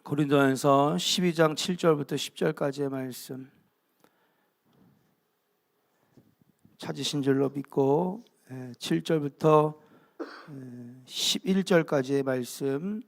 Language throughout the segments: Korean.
고린도전서 12장 7절부터 10절까지의 말씀 찾으신 줄로 믿고 7절부터 11절까지의 말씀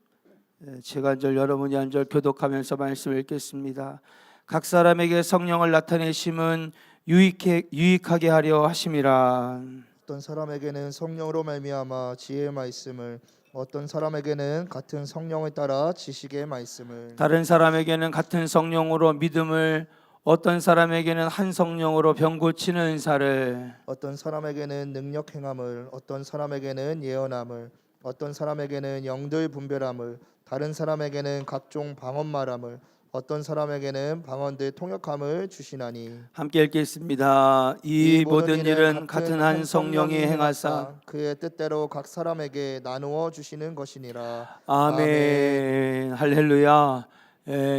제가 한 절 여러분이 한 절 교독하면서 말씀을 읽겠습니다. 각 사람에게 성령을 나타내심은 유익하게 하려 하심이라. 어떤 사람에게는 성령으로 말미암아 지혜의 말씀을, 어떤 사람에게는 같은 성령을 따라 지식의 말씀을, 다른 사람에게는 같은 성령으로 믿음을, 어떤 사람에게는 한 성령으로 병 고치는 은사를, 어떤 사람에게는 능력 행함을, 어떤 사람에게는 예언함을, 어떤 사람에게는 영들 분별함을, 다른 사람에게는 각종 방언 말함을, 어떤 사람에게는 방언들 통역함을 주시나니. 함께 읽겠습니다. 이 모든 일은 같은 한 성령이 행하사 그의 뜻대로 각 사람에게 나누어 주시는 것이니라. 아멘. 할렐루야.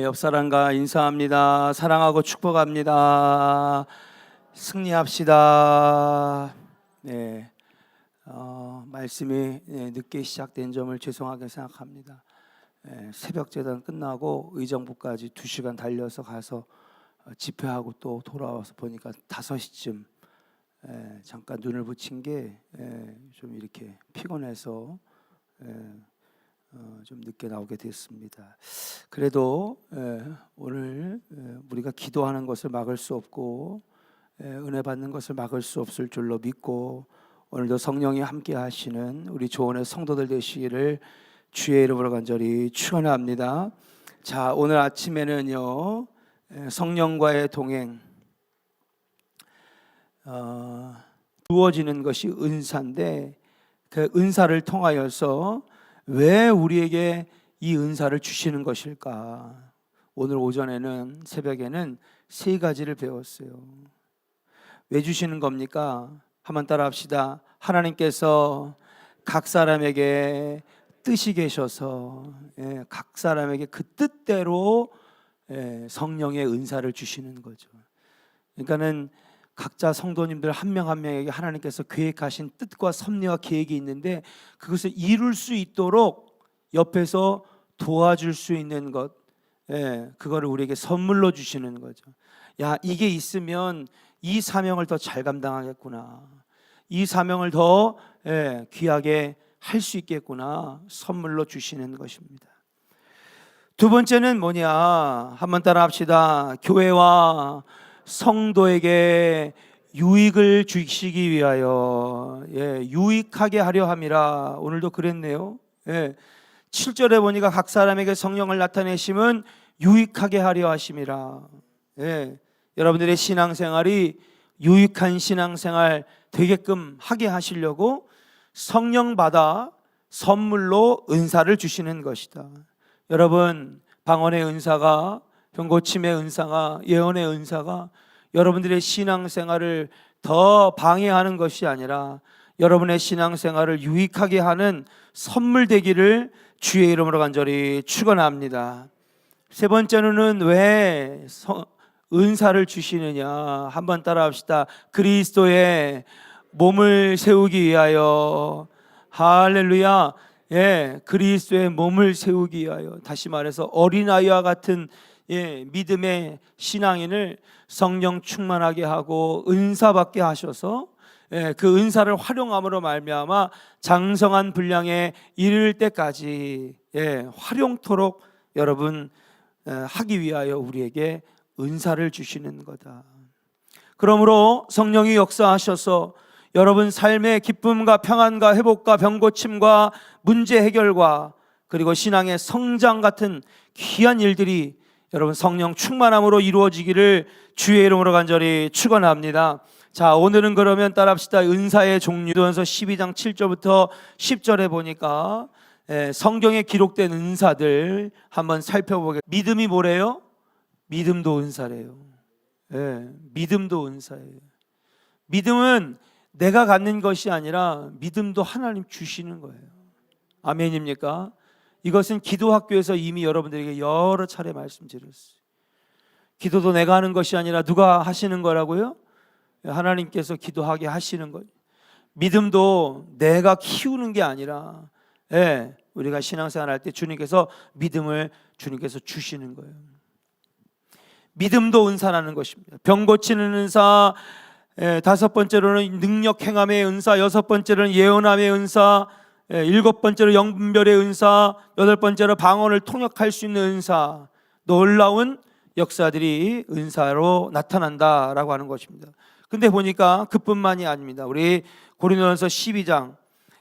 옆 사람과 인사합니다. 사랑하고 축복합니다. 승리합시다. 네, 말씀이 늦게 시작된 점을 죄송하게 생각합니다. 새벽 제단 끝나고 의정부까지 2시간 달려서 가서 집회하고 또 돌아와서 보니까 5시쯤 잠깐 눈을 붙인 게 좀 이렇게 피곤해서 좀 늦게 나오게 됐습니다. 그래도 오늘 우리가 기도하는 것을 막을 수 없고 은혜 받는 것을 막을 수 없을 줄로 믿고 오늘도 성령이 함께 하시는 우리 조원의 성도들 되시기를 주의 이름으로 간절히 축원합니다. 자, 오늘 아침에는요 성령과의 동행, 주어지는 것이 은사인데 그 은사를 통하여서 왜 우리에게 이 은사를 주시는 것일까? 오늘 오전에는 새벽에는 3가지를 배웠어요. 왜 주시는 겁니까? 한번 따라 합시다. 하나님께서 각 사람에게 뜻이 계셔서 각 사람에게 그 뜻대로 성령의 은사를 주시는 거죠. 그러니까는 각자 성도님들 한 명 한 명에게 하나님께서 계획하신 뜻과 섭리와 계획이 있는데 그것을 이룰 수 있도록 옆에서 도와줄 수 있는 것, 그거를 우리에게 선물로 주시는 거죠. 야, 이게 있으면 이 사명을 더 잘 감당하겠구나, 이 사명을 더 귀하게 할 수 있겠구나, 선물로 주시는 것입니다. 두 번째는 뭐냐? 한번 따라 합시다. 교회와 성도에게 유익을 주시기 위하여 유익하게 하려 함이라. 오늘도 그랬네요. 7절에 보니까 각 사람에게 성령을 나타내심은 유익하게 하려 하심이라. 여러분들의 신앙생활이 유익한 신앙생활 되게끔 하게 하시려고 성령 받아 선물로 은사를 주시는 것이다. 여러분, 방언의 은사가, 병고침의 은사가, 예언의 은사가 여러분들의 신앙생활을 더 방해하는 것이 아니라 여러분의 신앙생활을 유익하게 하는 선물 되기를 주의 이름으로 간절히 축원합니다. 세 번째로는 왜 은사를 주시느냐? 한번 따라 합시다. 그리스도의 몸을 세우기 위하여. 할렐루야. 그리스도의 몸을 세우기 위하여. 다시 말해서 어린아이와 같은 믿음의 신앙인을 성령 충만하게 하고 은사 받게 하셔서 그 은사를 활용함으로 말미암아 장성한 분량에 이를 때까지 활용토록 여러분 하기 위하여 우리에게 은사를 주시는 거다. 그러므로 성령이 역사하셔서 여러분 삶의 기쁨과 평안과 회복과 병고침과 문제 해결과 그리고 신앙의 성장 같은 귀한 일들이 여러분 성령 충만함으로 이루어지기를 주의 이름으로 간절히 축원합니다. 자, 오늘은 그러면 따라합시다. 은사의 종류. 고린도전서 12장 7절부터 10절에 보니까 성경에 기록된 은사들 한번 살펴보겠습니다. 믿음이 뭐래요? 믿음도 은사래요. 믿음도 은사예요. 믿음은 내가 갖는 것이 아니라 믿음도 하나님 주시는 거예요. 아멘입니까? 이것은 기도학교에서 이미 여러분들에게 여러 차례 말씀드렸어요. 기도도 내가 하는 것이 아니라 누가 하시는 거라고요? 하나님께서 기도하게 하시는 거예요. 믿음도 내가 키우는 게 아니라 우리가 신앙생활 할 때 주님께서 믿음을 주님께서 주시는 거예요. 믿음도 은사라는 것입니다. 병 고치는 은사, 다섯 번째로는 능력 행함의 은사, 여섯 번째로는 예언함의 은사, 일곱 번째로 영분별의 은사, 여덟 번째로 방언을 통역할 수 있는 은사, 놀라운 역사들이 은사로 나타난다라고 하는 것입니다. 근데 보니까 그뿐만이 아닙니다. 우리 고린도전서 12장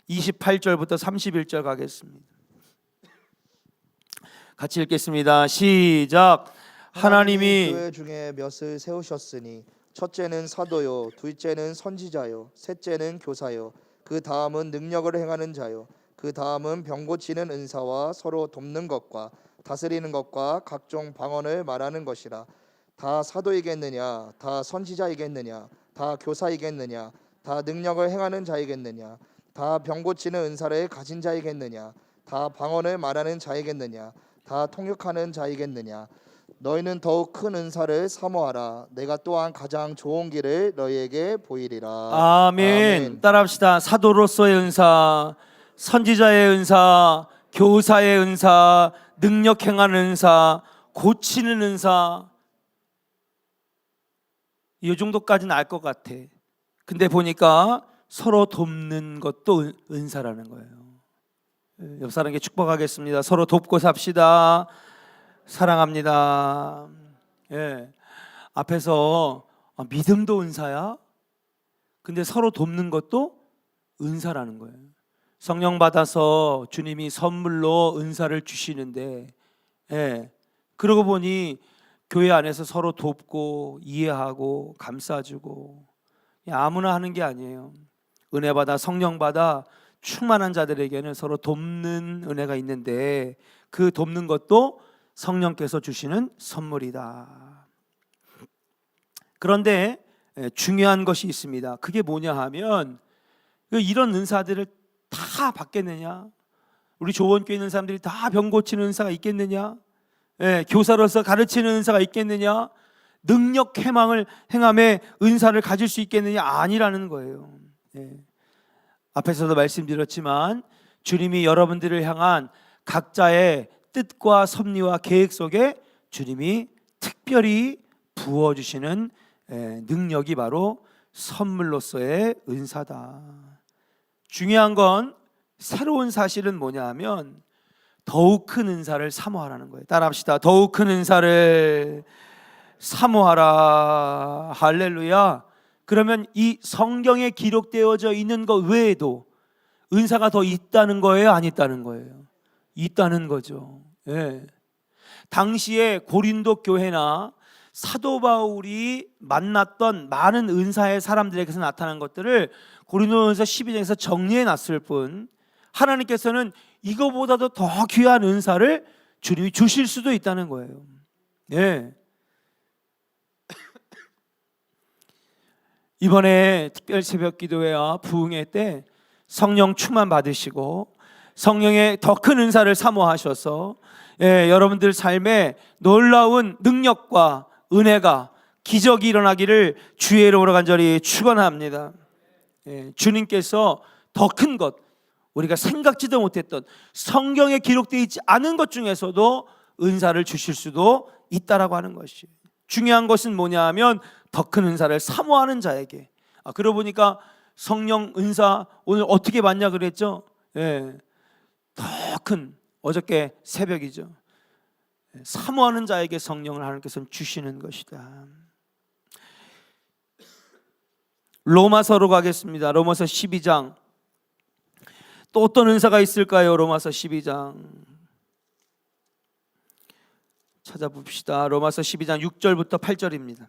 28절부터 31절 가겠습니다. 같이 읽겠습니다. 시작. 하나님이 교회 중에 몇을 세우셨으니 첫째는 사도요, 둘째는 선지자요, 셋째는 교사요, 그 다음은 능력을 행하는 자요, 그 다음은 병 고치는 은사와 서로 돕는 것과 다스리는 것과 각종 방언을 말하는 것이라. 다 사도이겠느냐? 다 선지자이겠느냐? 다 교사이겠느냐? 다 능력을 행하는 자이겠느냐? 다 병 고치는 은사를 가진 자이겠느냐? 다 방언을 말하는 자이겠느냐? 다 통역하는 자이겠느냐? 너희는 더욱 큰 은사를 사모하라. 내가 또한 가장 좋은 길을 너희에게 보이리라. 아멘. 따라합시다. 사도로서의 은사, 선지자의 은사, 교사의 은사, 능력 행하는 은사, 고치는 은사. 이 정도까지는 알 것 같아. 근데 보니까 서로 돕는 것도 은사라는 거예요. 옆 사람에게 축복하겠습니다. 서로 돕고 삽시다. 사랑합니다. 앞에서 믿음도 은사야? 근데 서로 돕는 것도 은사라는 거예요. 성령 받아서 주님이 선물로 은사를 주시는데, 그러고 보니 교회 안에서 서로 돕고 이해하고 감싸주고, 아무나 하는 게 아니에요. 은혜 받아 성령 받아 충만한 자들에게는 서로 돕는 은혜가 있는데, 그 돕는 것도 성령께서 주시는 선물이다. 그런데 중요한 것이 있습니다. 그게 뭐냐 하면, 이런 은사들을 다 받겠느냐? 우리 조원교회 있는 사람들이 다 병 고치는 은사가 있겠느냐? 교사로서 가르치는 은사가 있겠느냐? 능력 행함의 은사를 가질 수 있겠느냐? 아니라는 거예요. 앞에서도 말씀드렸지만 주님이 여러분들을 향한 각자의 뜻과 섭리와 계획 속에 주님이 특별히 부어주시는 능력이 바로 선물로서의 은사다. 중요한 건 새로운 사실은 뭐냐 하면 더욱 큰 은사를 사모하라는 거예요. 따라합시다. 더욱 큰 은사를 사모하라. 할렐루야. 그러면 이 성경에 기록되어져 있는 것 외에도 은사가 더 있다는 거예요? 안 있다는 거예요? 있다는 거죠. 당시에 고린도 교회나 사도 바울이 만났던 많은 은사의 사람들에게서 나타난 것들을 고린도전서 12장에서 정리해 놨을 뿐, 하나님께서는 이거보다도 더 귀한 은사를 주님이 주실 수도 있다는 거예요. 이번에 특별 새벽 기도회와 부흥회 때 성령 충만 받으시고 성령의 더 큰 은사를 사모하셔서 여러분들 삶에 놀라운 능력과 은혜가 기적이 일어나기를 주의 이름으로 간절히 축원합니다. 주님께서 더 큰 것, 우리가 생각지도 못했던 성경에 기록되어 있지 않은 것 중에서도 은사를 주실 수도 있다라고 하는 것이 중요한 것은 뭐냐 하면 더 큰 은사를 사모하는 자에게. 그러고 보니까 성령 은사 오늘 어떻게 받냐 그랬죠? 더 큰, 어저께 새벽이죠. 사모하는 자에게 성령을 하나님께서는 주시는 것이다. 로마서로 가겠습니다. 로마서 12장. 또 어떤 은사가 있을까요? 로마서 12장 찾아봅시다. 로마서 12장 6절부터 8절입니다.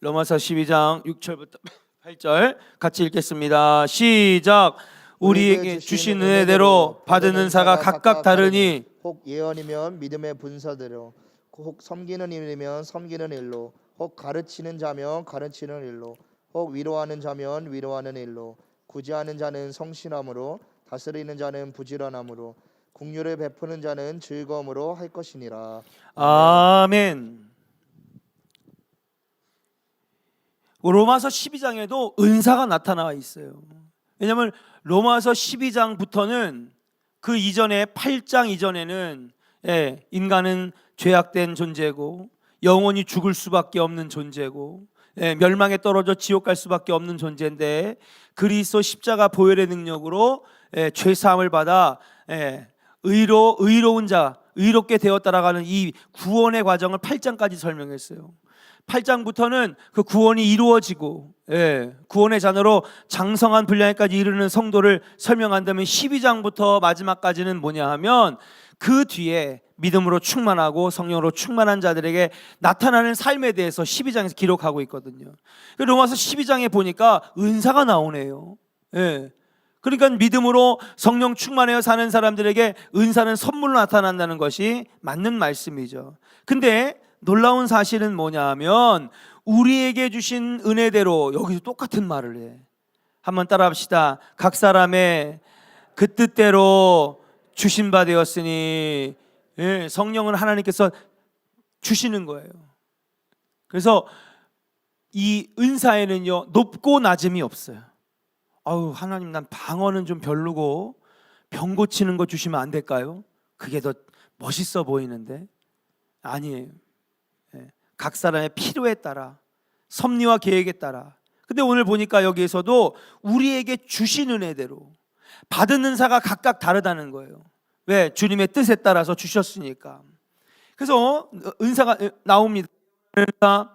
로마서 12장 6절부터 8절 같이 읽겠습니다. 시작. 우리에게 주신 은혜대로 받은 은사가 각각 다르니 혹 예언이면 믿음의 분사대로, 혹 섬기는 일이면 섬기는 일로, 혹 가르치는 자면 가르치는 일로, 혹 위로하는 자면 위로하는 일로, 구제하는 자는 성실함으로, 다스리는 자는 부지런함으로, 긍휼을 베푸는 자는 즐거움으로 할 것이니라. 아멘. 로마서 12장에도 은사가 나타나 있어요. 왜냐하면 로마서 12장부터는 그 이전에 8장 이전에는 인간은 죄악된 존재고 영원히 죽을 수밖에 없는 존재고 멸망에 떨어져 지옥 갈 수밖에 없는 존재인데 그리스도 십자가 보혈의 능력으로 죄 사함을 받아 의로운 자, 의롭게 되었다라고 하는 이 구원의 과정을 8장까지 설명했어요. 8장부터는 그 구원이 이루어지고 구원의 자녀로 장성한 분량에까지 이르는 성도를 설명한다면 12장부터 마지막까지는 뭐냐 하면 그 뒤에 믿음으로 충만하고 성령으로 충만한 자들에게 나타나는 삶에 대해서 12장에서 기록하고 있거든요. 로마서 12장에 보니까 은사가 나오네요. 그러니까 믿음으로 성령 충만하여 사는 사람들에게 은사는 선물로 나타난다는 것이 맞는 말씀이죠. 근데 놀라운 사실은 뭐냐 하면 우리에게 주신 은혜대로 여기서 똑같은 말을 해. 한번 따라 합시다. 각 사람의 그 뜻대로 주신 바 되었으니 성령은 하나님께서 주시는 거예요. 그래서 이 은사에는요 높고 낮음이 없어요. 아우 하나님 난 방언은 좀 별로고 병 고치는 거 주시면 안 될까요? 그게 더 멋있어 보이는데 아니에요. 각 사람의 필요에 따라 섭리와 계획에 따라. 근데 오늘 보니까 여기에서도 우리에게 주신 은혜대로 받은 은사가 각각 다르다는 거예요. 왜? 주님의 뜻에 따라서 주셨으니까. 그래서 은사가 나옵니다. 은사,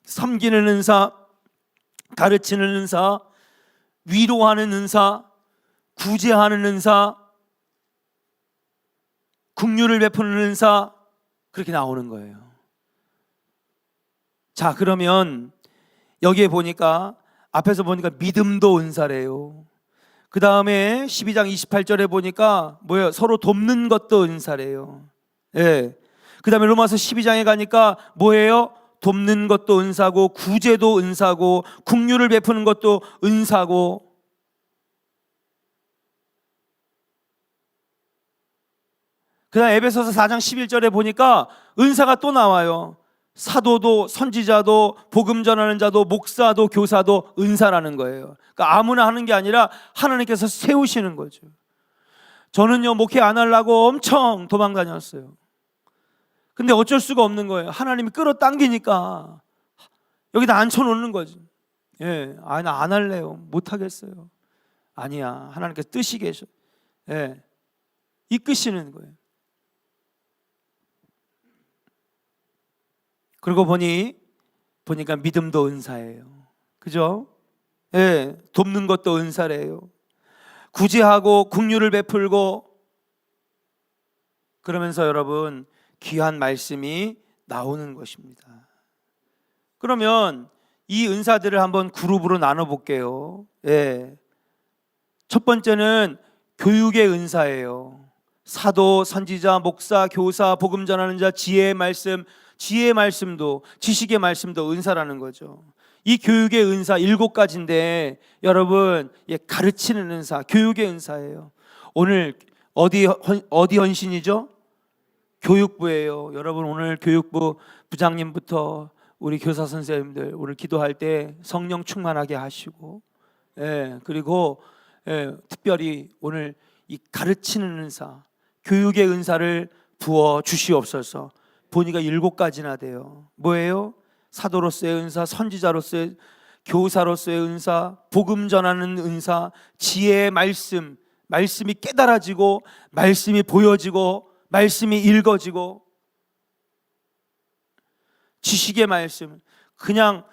섬기는 은사, 가르치는 은사, 위로하는 은사, 구제하는 은사, 긍휼을 베푸는 은사, 그렇게 나오는 거예요. 자, 그러면 여기에 보니까 앞에서 보니까 믿음도 은사래요. 그 다음에 12장 28절에 보니까 뭐예요? 서로 돕는 것도 은사래요. 그 다음에 로마서 12장에 가니까 뭐예요? 돕는 것도 은사고 구제도 은사고 긍휼을 베푸는 것도 은사고. 그 다음 에베소서 4장 11절에 보니까 은사가 또 나와요. 사도도 선지자도 복음 전하는 자도 목사도 교사도 은사라는 거예요. 그러니까 아무나 하는 게 아니라 하나님께서 세우시는 거죠. 저는요 목회 안 하려고 엄청 도망 다녔어요. 근데 어쩔 수가 없는 거예요. 하나님이 끌어당기니까 여기다 앉혀놓는 거지. 나 안 할래요. 못 하겠어요. 아니야, 하나님께서 뜻이 계셔. 이끄시는 거예요. 그러고 보니까 믿음도 은사예요. 그죠? 돕는 것도 은사래요. 구제하고 긍휼을 베풀고. 그러면서 여러분 귀한 말씀이 나오는 것입니다. 그러면 이 은사들을 한번 그룹으로 나눠 볼게요. 첫 번째는 교육의 은사예요. 사도, 선지자, 목사, 교사, 복음 전하는 자, 지혜의 말씀도 지식의 말씀도 은사라는 거죠. 이 교육의 은사 7가지인데 여러분 가르치는 은사, 교육의 은사예요. 오늘 어디 헌신이죠? 교육부예요. 여러분 오늘 교육부 부장님부터 우리 교사 선생님들 오늘 기도할 때 성령 충만하게 하시고 그리고 특별히 오늘 이 가르치는 은사, 교육의 은사를 부어 주시옵소서. 보니까 7가지나 돼요. 뭐예요? 사도로서의 은사, 선지자로서의, 교사로서의 은사, 복음 전하는 은사, 지혜의 말씀이 깨달아지고 말씀이 보여지고 말씀이 읽어지고, 지식의 말씀 그냥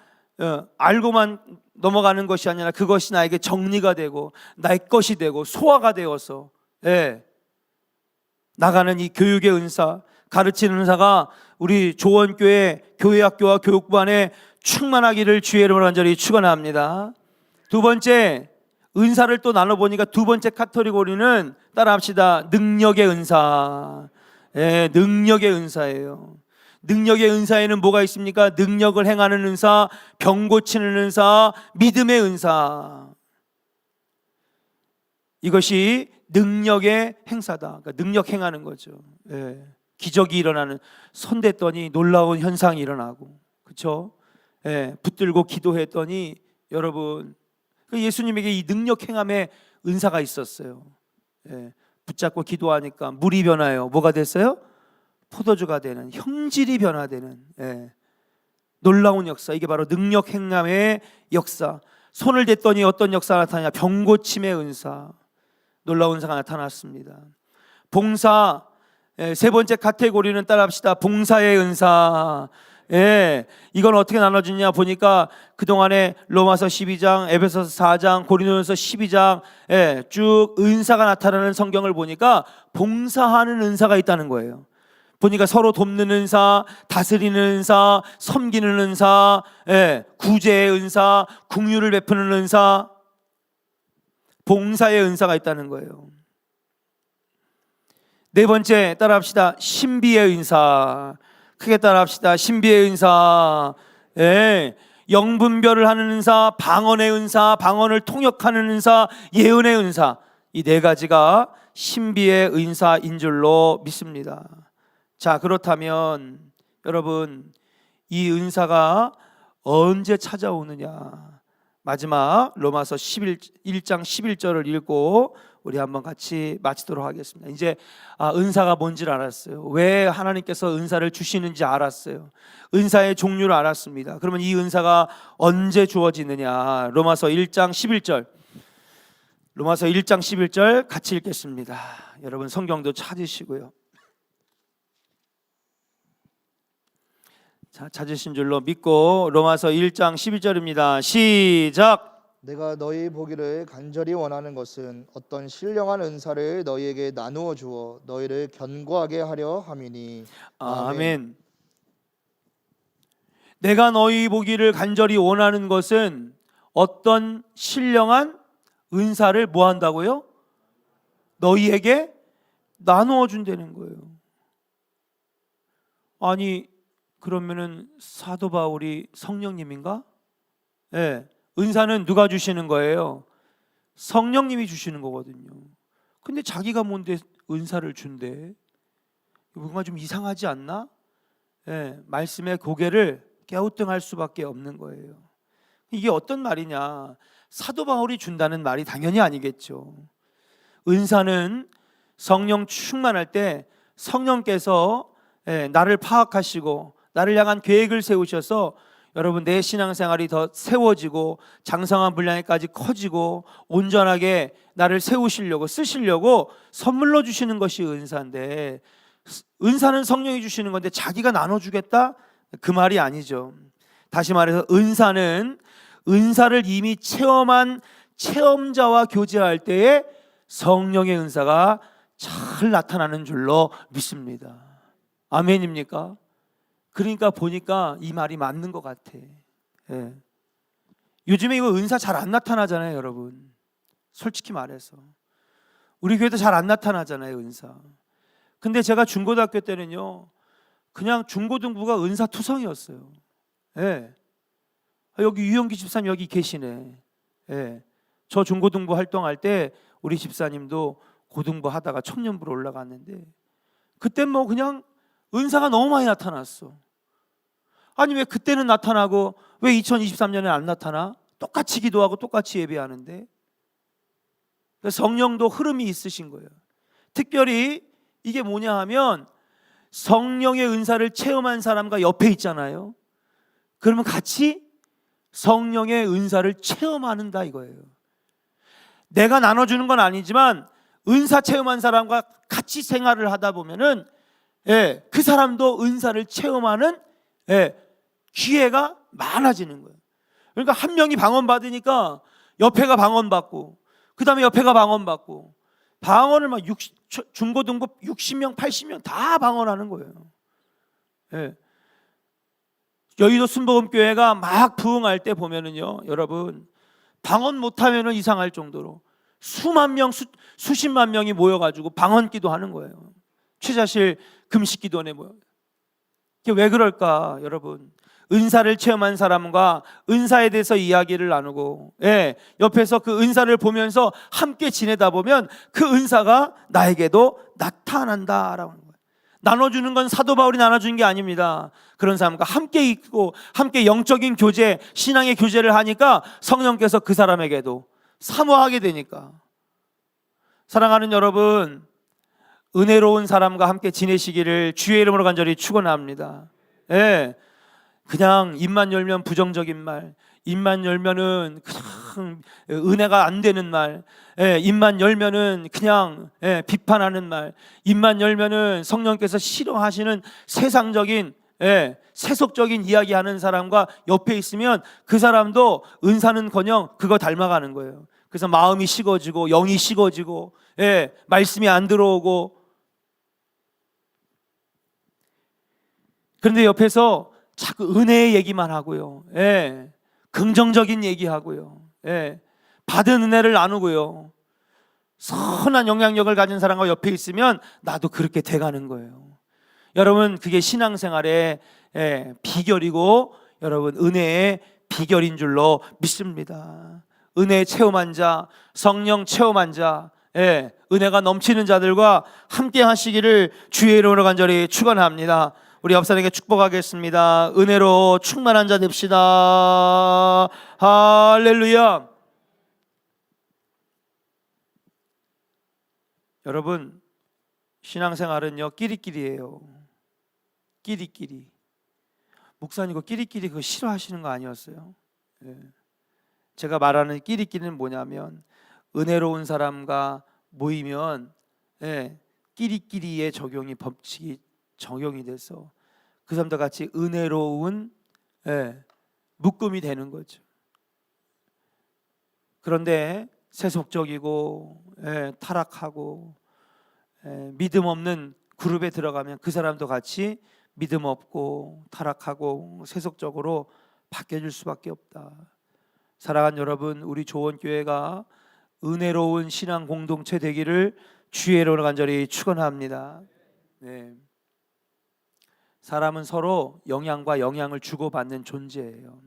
알고만 넘어가는 것이 아니라 그것이 나에게 정리가 되고 나의 것이 되고 소화가 되어서 나가는 이 교육의 은사, 가르치는 은사가 우리 조원교회 교회학교와 교육부 안에 충만하기를 주의 이름으로 간절히 축원합니다. 두 번째 은사를 또 나눠보니까 두 번째 카테고리는 따라합시다. 능력의 은사. 능력의 은사예요. 능력의 은사에는 뭐가 있습니까? 능력을 행하는 은사, 병 고치는 은사, 믿음의 은사. 이것이 능력의 행사다. 그러니까 능력 행하는 거죠. 기적이 일어나는, 손댔더니 놀라운 현상이 일어나고, 그렇죠? 붙들고 기도했더니 여러분 그 예수님에게 이 능력 행함의 은사가 있었어요. 붙잡고 기도하니까 물이 변하여 뭐가 됐어요? 포도주가 되는, 형질이 변화되는 놀라운 역사. 이게 바로 능력 행함의 역사. 손을 댔더니 어떤 역사가 나타나냐? 병고침의 은사. 놀라운 은사가 나타났습니다. 봉사, 세 번째 카테고리는 따라합시다. 봉사의 은사. 이건 어떻게 나눠지냐 보니까 그동안에 로마서 12장, 에베소서 4장, 고린도전서 12장 쭉 은사가 나타나는 성경을 보니까 봉사하는 은사가 있다는 거예요. 보니까 서로 돕는 은사, 다스리는 은사, 섬기는 은사, 구제의 은사, 긍휼을 베푸는 은사, 봉사의 은사가 있다는 거예요. 네 번째 따라합시다. 신비의 은사. 크게 따라합시다. 신비의 은사. 영분별을 하는 은사, 방언의 은사, 방언을 통역하는 은사, 예언의 은사. 이 네 가지가 신비의 은사인 줄로 믿습니다. 자, 그렇다면 여러분 이 은사가 언제 찾아오느냐? 마지막 로마서 1장 11절을 읽고 우리 한번 같이 마치도록 하겠습니다. 이제 은사가 뭔지를 알았어요. 왜 하나님께서 은사를 주시는지 알았어요. 은사의 종류를 알았습니다. 그러면 이 은사가 언제 주어지느냐? 로마서 1장 11절. 로마서 1장 11절 같이 읽겠습니다. 여러분 성경도 찾으시고요. 자, 찾으신 줄로 믿고 로마서 1장 12절입니다. 시작. 내가 너희 보기를 간절히 원하는 것은 어떤 신령한 은사를 너희에게 나누어 주어 너희를 견고하게 하려 함이니. 아멘. 내가 너희 보기를 간절히 원하는 것은 어떤 신령한 은사를 뭐 한다고요? 너희에게 나누어 준다는 거예요. 아니 그러면은 사도 바울이 성령님인가? 은사는 누가 주시는 거예요? 성령님이 주시는 거거든요. 근데 자기가 뭔데 은사를 준대? 뭔가 좀 이상하지 않나? 말씀에 고개를 갸우뚱할 수밖에 없는 거예요. 이게 어떤 말이냐? 사도 바울이 준다는 말이 당연히 아니겠죠. 은사는 성령 충만할 때 성령께서 나를 파악하시고 나를 향한 계획을 세우셔서 여러분 내 신앙생활이 더 세워지고 장성한 분량에까지 커지고 온전하게 나를 세우시려고 쓰시려고 선물로 주시는 것이 은사인데, 은사는 성령이 주시는 건데 자기가 나눠주겠다? 그 말이 아니죠. 다시 말해서 은사는 은사를 이미 체험한 체험자와 교제할 때에 성령의 은사가 잘 나타나는 줄로 믿습니다. 아멘입니까? 그러니까 보니까 이 말이 맞는 것 같아. 요즘에 이거 은사 잘 안 나타나잖아요, 여러분. 솔직히 말해서 우리 교회도 잘 안 나타나잖아요, 은사. 근데 제가 중고등학교 때는요, 그냥 중고등부가 은사 투성이었어요. 여기 유영기 집사님 여기 계시네. 저 중고등부 활동할 때 우리 집사님도 고등부 하다가 청년부로 올라갔는데 그때 뭐 그냥 은사가 너무 많이 나타났어. 아니 왜 그때는 나타나고 왜 2023년에 안 나타나? 똑같이 기도하고 똑같이 예배하는데. 성령도 흐름이 있으신 거예요. 특별히 이게 뭐냐 하면 성령의 은사를 체험한 사람과 옆에 있잖아요. 그러면 같이 성령의 은사를 체험한다 이거예요. 내가 나눠주는 건 아니지만 은사 체험한 사람과 같이 생활을 하다 보면은 그 사람도 은사를 체험하는 기회가 많아지는 거예요. 그러니까 한 명이 방언 받으니까 옆에가 방언 받고 그 다음에 옆에가 방언 받고 방언을 막 중고등부 60명 80명 다 방언하는 거예요. 여의도 순복음교회가 막 부흥할 때 보면은요, 여러분 방언 못하면은 이상할 정도로 수만 명 수십만 명이 모여가지고 방언 기도하는 거예요. 최자실 금식기도원에 모여. 이게 왜 그럴까, 여러분? 은사를 체험한 사람과 은사에 대해서 이야기를 나누고 옆에서 그 은사를 보면서 함께 지내다 보면 그 은사가 나에게도 나타난다라고 하는 거예요. 나눠주는 건 사도 바울이 나눠주는 게 아닙니다. 그런 사람과 함께 있고 함께 영적인 교제, 신앙의 교제를 하니까 성령께서 그 사람에게도 사모하게 되니까. 사랑하는 여러분, 은혜로운 사람과 함께 지내시기를 주의 이름으로 간절히 축원합니다. 예, 그냥 입만 열면 부정적인 말, 입만 열면은 그냥 은혜가 안 되는 말, 입만 열면은 그냥 비판하는 말, 입만 열면은 성령께서 싫어하시는 세상적인 세속적인 이야기하는 사람과 옆에 있으면 그 사람도 은사는커녕 그거 닮아가는 거예요. 그래서 마음이 식어지고 영이 식어지고 말씀이 안 들어오고. 그런데 옆에서 자꾸 은혜의 얘기만 하고요. 긍정적인 얘기하고요. 받은 은혜를 나누고요. 선한 영향력을 가진 사람과 옆에 있으면 나도 그렇게 돼가는 거예요. 여러분, 그게 신앙생활의 비결이고 여러분 은혜의 비결인 줄로 믿습니다. 은혜 체험한 자, 성령 체험한 자, 은혜가 넘치는 자들과 함께 하시기를 주의 이름으로 간절히 축원합니다. 우리 옆사람에게 축복하겠습니다. 은혜로 충만한 자 됩시다. 할렐루야. 여러분, 신앙생활은요 끼리끼리예요. 끼리끼리. 목사님, 끼리끼리 그거 싫어하시는 거 아니었어요? 제가 말하는 끼리끼리는 뭐냐면 은혜로운 사람과 모이면 끼리끼리의 법칙이 적용이 돼서 그 사람과 같이 은혜로운 묶음이 되는 거죠. 그런데 세속적이고 타락하고 믿음 없는 그룹에 들어가면 그 사람도 같이 믿음 없고 타락하고 세속적으로 바뀌어질 수밖에 없다. 사랑하는 여러분, 우리 조원교회가 은혜로운 신앙 공동체 되기를 주의 이름으로 간절히 축원합니다. 사람은 서로 영향과 영향을 주고받는 존재예요.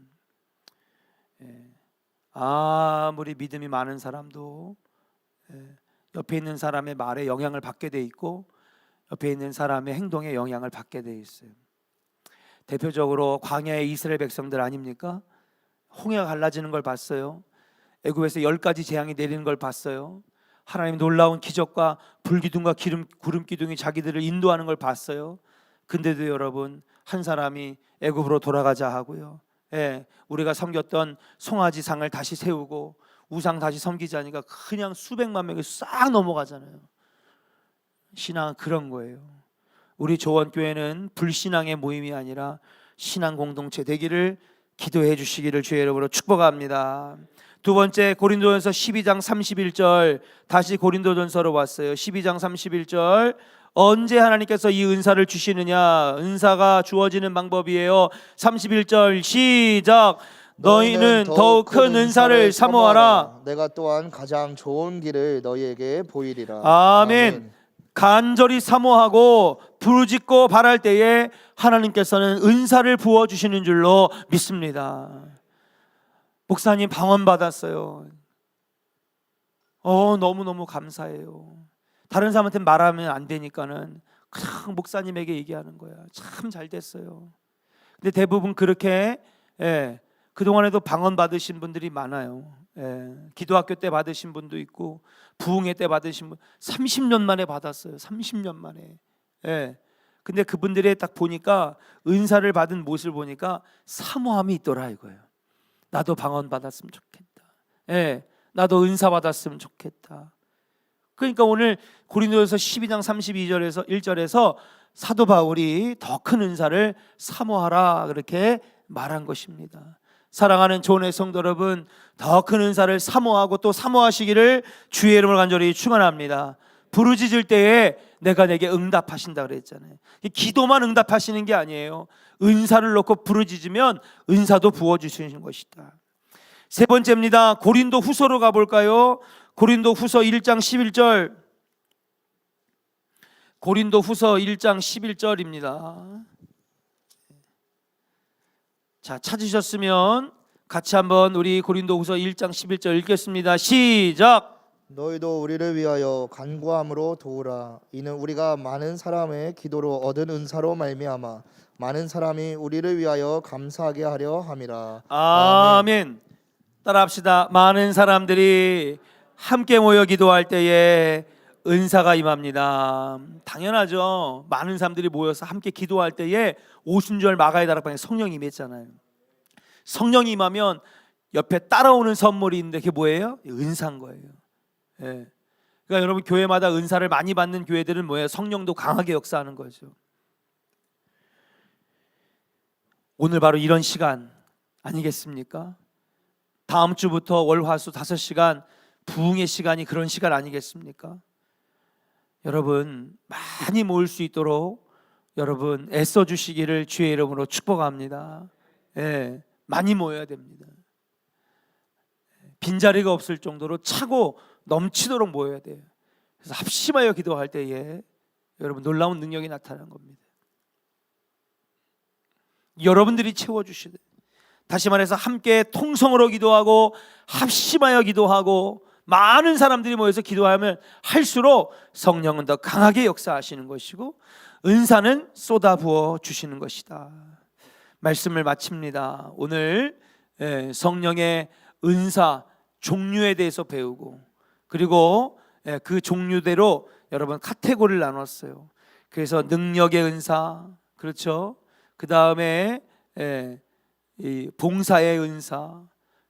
아무리 믿음이 많은 사람도 옆에 있는 사람의 말에 영향을 받게 돼 있고 옆에 있는 사람의 행동에 영향을 받게 돼 있어요. 대표적으로 광야의 이스라엘 백성들 아닙니까? 홍해가 갈라지는 걸 봤어요. 애굽에서 10가지 재앙이 내리는 걸 봤어요. 하나님의 놀라운 기적과 불기둥과 구름 기둥이 자기들을 인도하는 걸 봤어요. 근데도 여러분, 한 사람이 애굽으로 돌아가자 하고요. 우리가 섬겼던 송아지상을 다시 세우고 우상 다시 섬기자니까 그냥 수백만 명이 싹 넘어가잖아요. 신앙은 그런 거예요. 우리 조원교회는 불신앙의 모임이 아니라 신앙 공동체 되기를 기도해 주시기를 주의 이름으로 축복합니다. 두 번째, 고린도전서 12장 31절, 다시 고린도전서로 왔어요. 12장 31절, 언제 하나님께서 이 은사를 주시느냐? 은사가 주어지는 방법이에요. 31절 시작. 너희는 더욱 큰 은사를 사모하라. 내가 또한 가장 좋은 길을 너희에게 보이리라. 아멘. 간절히 사모하고 부르짖고 바랄 때에 하나님께서는 은사를 부어주시는 줄로 믿습니다. 목사님 방언 받았어요. 너무너무 감사해요. 다른 사람한테 말하면 안 되니까는 그냥 목사님에게 얘기하는 거야. 참 잘 됐어요. 근데 대부분 그렇게 그동안에도 방언 받으신 분들이 많아요. 기도학교 때 받으신 분도 있고 부흥회 때 받으신 분 30년 만에 받았어요. 30년 만에. 근데 그분들이 딱 보니까 은사를 받은 모습을 보니까 사모함이 있더라 이거예요. 나도 방언 받았으면 좋겠다. 나도 은사 받았으면 좋겠다. 그러니까 오늘 고린도전서 12장 32절에서 1절에서 사도 바울이 더 큰 은사를 사모하라 그렇게 말한 것입니다. 사랑하는 조원의 성도 여러분, 더 큰 은사를 사모하고 또 사모하시기를 주의 이름을 간절히 축원합니다. 부르짖을 때에 내가 내게 응답하신다 그랬잖아요. 기도만 응답하시는 게 아니에요. 은사를 놓고 부르짖으면 은사도 부어주시는 것이다. 세 번째입니다. 고린도 후서로 가볼까요? 고린도 후서 1장 11절. 고린도 후서 1장 11절입니다. 자, 찾으셨으면 같이 한번 우리 고린도 후서 1장 11절 읽겠습니다. 시작. 너희도 우리를 위하여 간구함으로 도우라. 이는 우리가 많은 사람의 기도로 얻은 은사로 말미암아 많은 사람이 우리를 위하여 감사하게 하려 함이라. 아멘. 따라합시다. 많은 사람들이 함께 모여 기도할 때에 은사가 임합니다. 당연하죠. 많은 사람들이 모여서 함께 기도할 때에 오순절 마가의 다락방에 성령이 임했잖아요. 성령이 임하면 옆에 따라오는 선물이 있는데 그게 뭐예요? 은사인 거예요. 예. 그러니까 여러분 교회마다 은사를 많이 받는 교회들은 뭐예요? 성령도 강하게 역사하는 거죠. 오늘 바로 이런 시간 아니겠습니까? 다음 주부터 월화수 5시간 부흥의 시간이 그런 시간 아니겠습니까? 여러분 많이 모일 수 있도록 여러분 애써 주시기를 주의 이름으로 축복합니다. 예, 많이 모여야 됩니다. 빈자리가 없을 정도로 차고 넘치도록 모여야 돼요. 그래서 합심하여 기도할 때에 여러분 놀라운 능력이 나타나는 겁니다. 여러분들이 채워주시되, 다시 말해서 함께 통성으로 기도하고 합심하여 기도하고 많은 사람들이 모여서 기도하면 할수록 성령은 더 강하게 역사하시는 것이고 은사는 쏟아부어 주시는 것이다. 말씀을 마칩니다. 오늘 성령의 은사 종류에 대해서 배우고, 그리고 그 종류대로 여러분 카테고리를 나눴어요. 그래서 능력의 은사, 그렇죠? 그 다음에 이 봉사의 은사,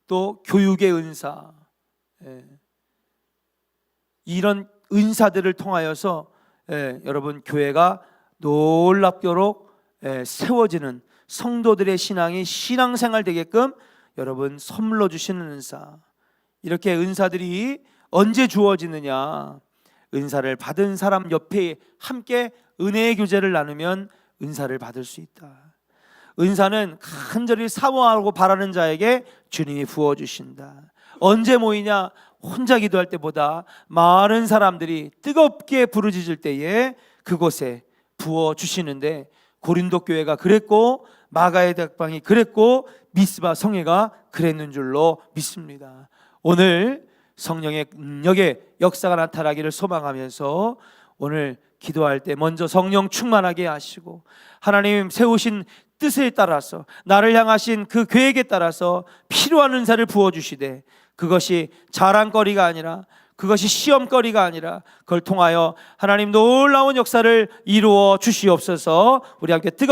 또 교육의 은사, 이런 은사들을 통하여서 여러분 교회가 놀랍도록 세워지는 성도들의 신앙이 신앙생활 되게끔 여러분 선물로 주시는 은사, 이렇게 은사들이 언제 주어지느냐? 은사를 받은 사람 옆에 함께 은혜의 교제를 나누면 은사를 받을 수 있다. 은사는 간절히 사모하고 바라는 자에게 주님이 부어주신다. 언제 모이냐? 혼자 기도할 때보다 많은 사람들이 뜨겁게 부르짖을 때에 그곳에 부어주시는데, 고린도 교회가 그랬고 마가의 다락방이 그랬고 미스바 성회가 그랬는 줄로 믿습니다. 오늘 성령의 능력의 역사가 나타나기를 소망하면서 오늘 기도할 때 먼저 성령 충만하게 하시고 하나님 세우신 뜻에 따라서 나를 향하신 그 계획에 따라서 필요한 은사를 부어주시되, 그것이 자랑거리가 아니라, 그것이 시험거리가 아니라 그걸 통하여 하나님 놀라운 역사를 이루어 주시옵소서. 우리 함께 뜨겁게